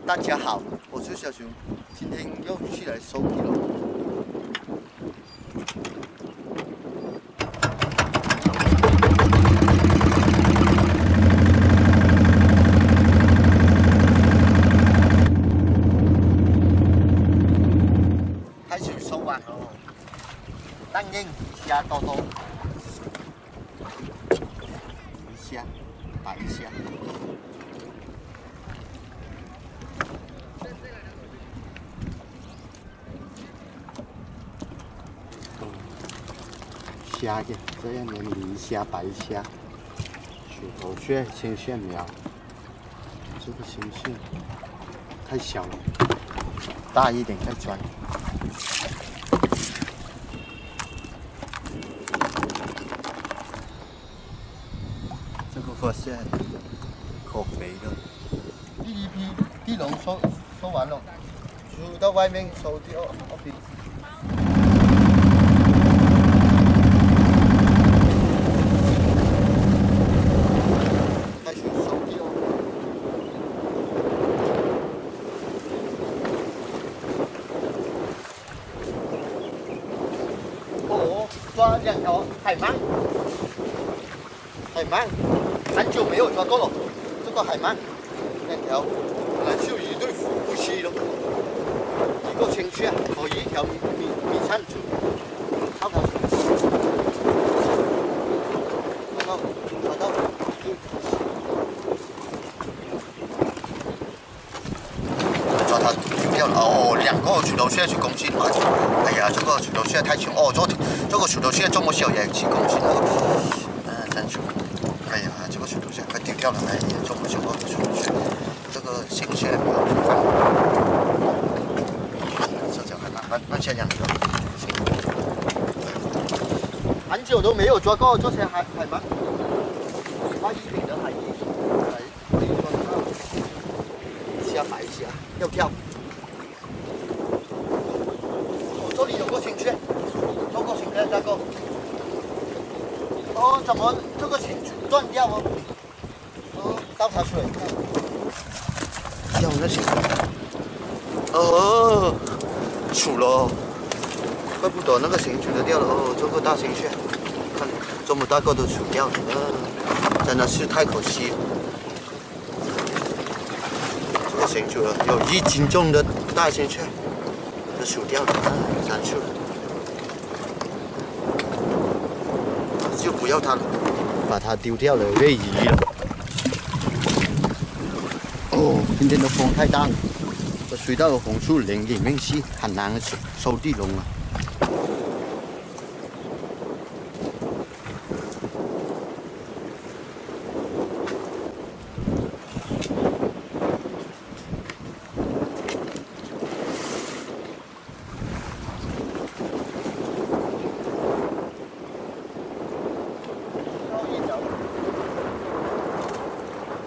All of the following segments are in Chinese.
大家好，我是小熊，今天又去来收皮了。开始收网了，当然鱼虾多多，鱼虾、白虾。 虾的，这样的泥虾、白虾、鼠头蟹、青蟹苗，这个青蟹太小了，大一点再装。这个发现可肥了，第一批地笼收完了，出到外面收第二批。 抓2条海鳗，很久没有抓过了。这个海鳗2条，本来就一对夫妻了，一个青蟹和1条米鳝猪，好看。抓到，抓它丢掉了哦，2个鼠头蟹10公斤，哎呀，这个鼠头蟹太轻哦，这个鼠头蟹这么小也7公斤了，真是，哎呀，这个鼠头蟹快丢掉了，哎呀，这么小个鼠头蟹，这个青蟹没有放，这条海鳗放下2个，很久都没有抓过这些海鳗，花1品的海鱼，可以抓到虾、白虾，要跳。 这里有个青蟹，这个青蟹大哥，哦，怎么这个青断掉哦？哦，倒它水，掉那青，哦，熟了，怪不得那个青煮的掉了哦，这个大青蟹，看这么大个都熟掉了，真的是太可惜了。这个青煮了有1斤重的大青蟹。 都熟掉了，难受了，就不要它了，把它丢掉了，喂鱼了。哦，今天的风太大了，这水稻红树林里面是很难收地笼啊。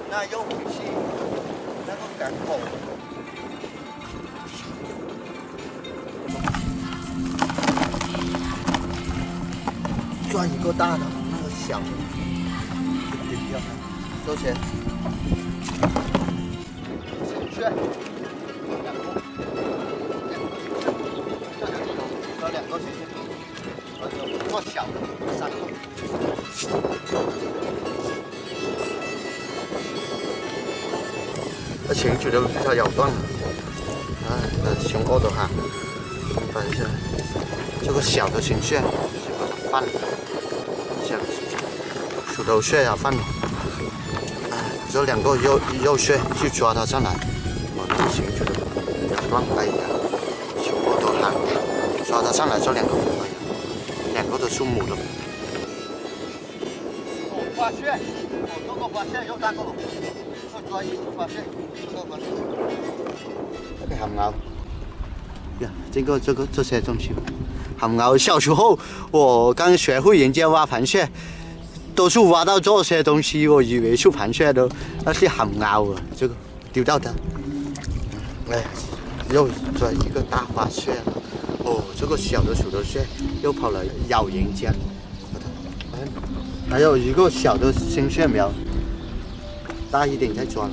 那又回去那个港口，抓一个大的，那个小的丢掉，多少钱？青蟹2个，这2个抓2个青蟹，做小的3个。 这青煮都被它咬断了，这胸脯都哈，反正这个小的青蟹就把它放了，小的鼠头蟹也放了，这2个肉蟹去抓它上来，我那个青煮的咬断，哎呀，胸脯都哈，抓它上来这2个，哎呀，2个都是母的。哦，花蟹，哦，这个花蟹又大个了。 抓一个发现，这个含鳌呀，这些东西，含鳌。小时候我刚学会人家挖螃蟹，都是挖到这些东西，我以为是螃蟹的，那是含鳌啊。这个丢掉它，哎，又抓一个大花蟹了。哦，这个小的鼠头蟹又跑来咬人家，还有一个小的青蟹苗。大一点再抓了，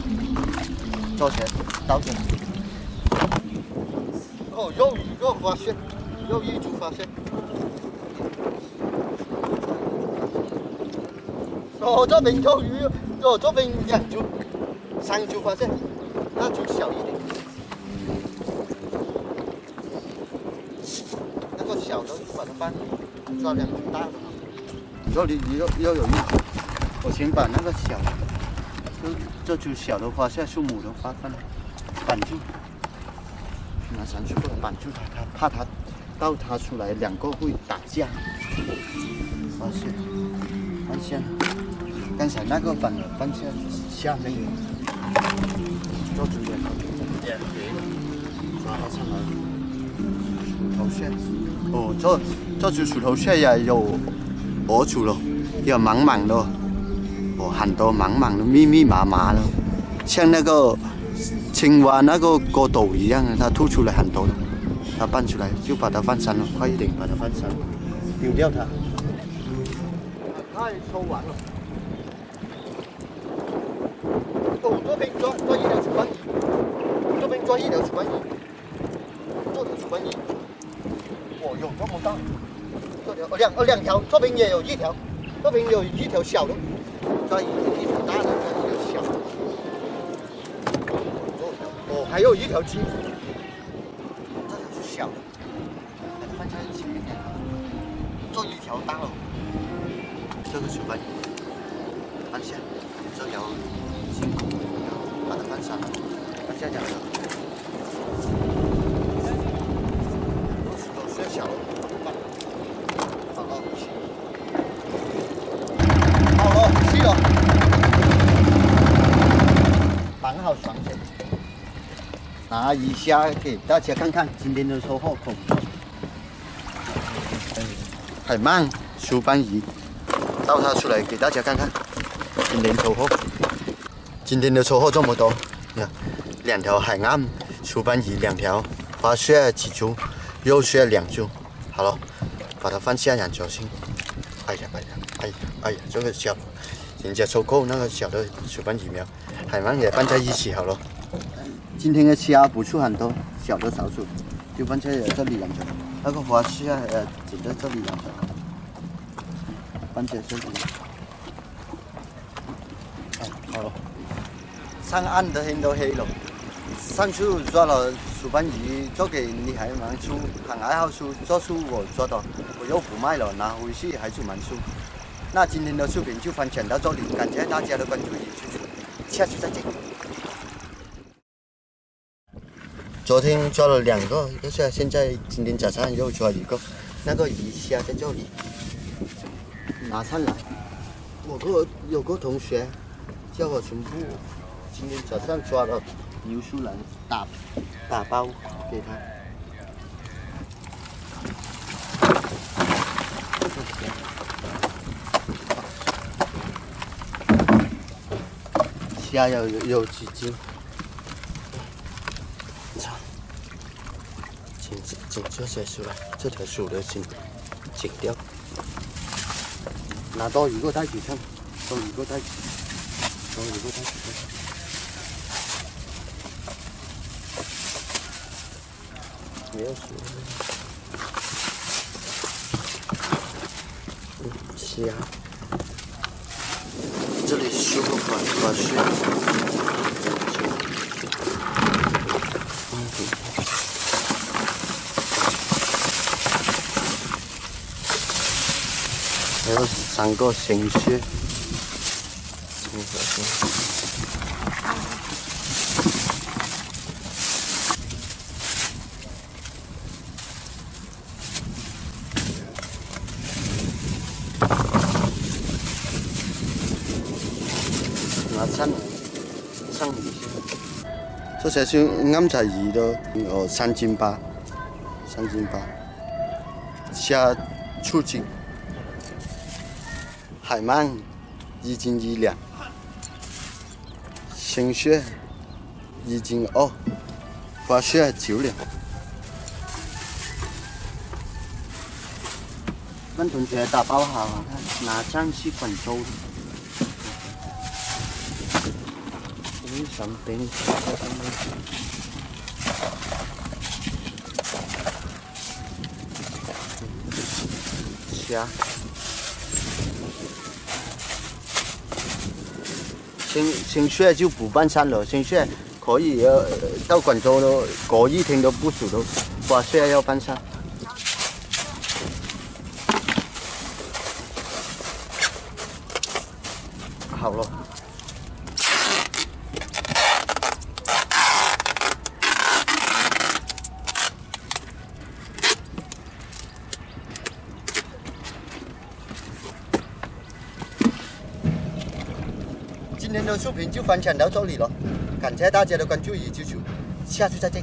多少钱？倒着来。哦，又一个发现，又一组发现。哦，这边有鱼，哦，这边2组、3组发现，那组小一点。那个小的就把它放，抓2组大的。这里又有一组，我先把那个小的。 这组小的发现树母的发放绑住，拿上去不能绑住它，怕它到它出来2个会打架。发现，放下，刚才那个绑了放下下面有，做主点，抓它上来，鼠头蟹，哦，这组鼠头蟹也有2组了，有满满的。 哦，很多满满的、密密麻麻的，像那个青蛙那个锅斗一样的，它吐出来很多的，它搬出来就把它放山了，快一点把它放山，丢掉它。太抽完了。哦，这边抓1条楚斑鱼，这边抓1条楚斑鱼，这条楚斑鱼，哦，有这么大，这条2条，这边也有1条，这边有1条小的。 抓一条大的，抓1条小的。哦，还有1条金，这条是小的，把它放在前面点。这1条大了，这个楚斑鱼放下，这条金，把它放上，放下2条。都是小的，绑好双线，拿一下给大家看看今天的收获。海鳗、苏斑鱼，倒它出来给大家看看今天收获。今天的收获这么多，你看2条海岸苏斑鱼，2条花蟹几组，肉蟹2组。好了，把它放下2条线。哎呀，这个小。 人家收购那个小的苏斑鱼苗，海鳗也放在一起好了。今天的虾不是很多，小的少数，就放在这里2条。那个花蟹只在这里2条，放在这里。好了，上岸的天都黑了。上次抓了苏斑鱼，做给女孩们吃，很爱好吃。这次我抓到，我又不卖了，拿回去孩子们吃。 那今天的视频就分享到这里，感谢大家的关注与支持，下次再见。昨天抓了2个，就是现在今天早上又抓1个，那个鱼虾在这里，拿上来。有个同学叫我全部，今天早上抓了牛苏兰打包给他。 虾有几只？操！剪这些出来，这条鼠的剪掉，拿多1个袋子上，多1个袋子，多1个袋子。没有鼠。虾。 这里是个花絮。还有3个鲜蟹。拿上鱼先，这些是啱仔鱼的，3斤8，3斤8，虾醋斤，海鳗1斤1两，鲜蟹1斤2，花蟹9两。跟同学打包好了，拿上去广州的。冰虾。新雪就不办餐了，新雪可以到广州都隔一天都不煮的，花蟹要办餐。好了。今天的视频就分享到这里了，感谢大家的关注与支持，下次再见。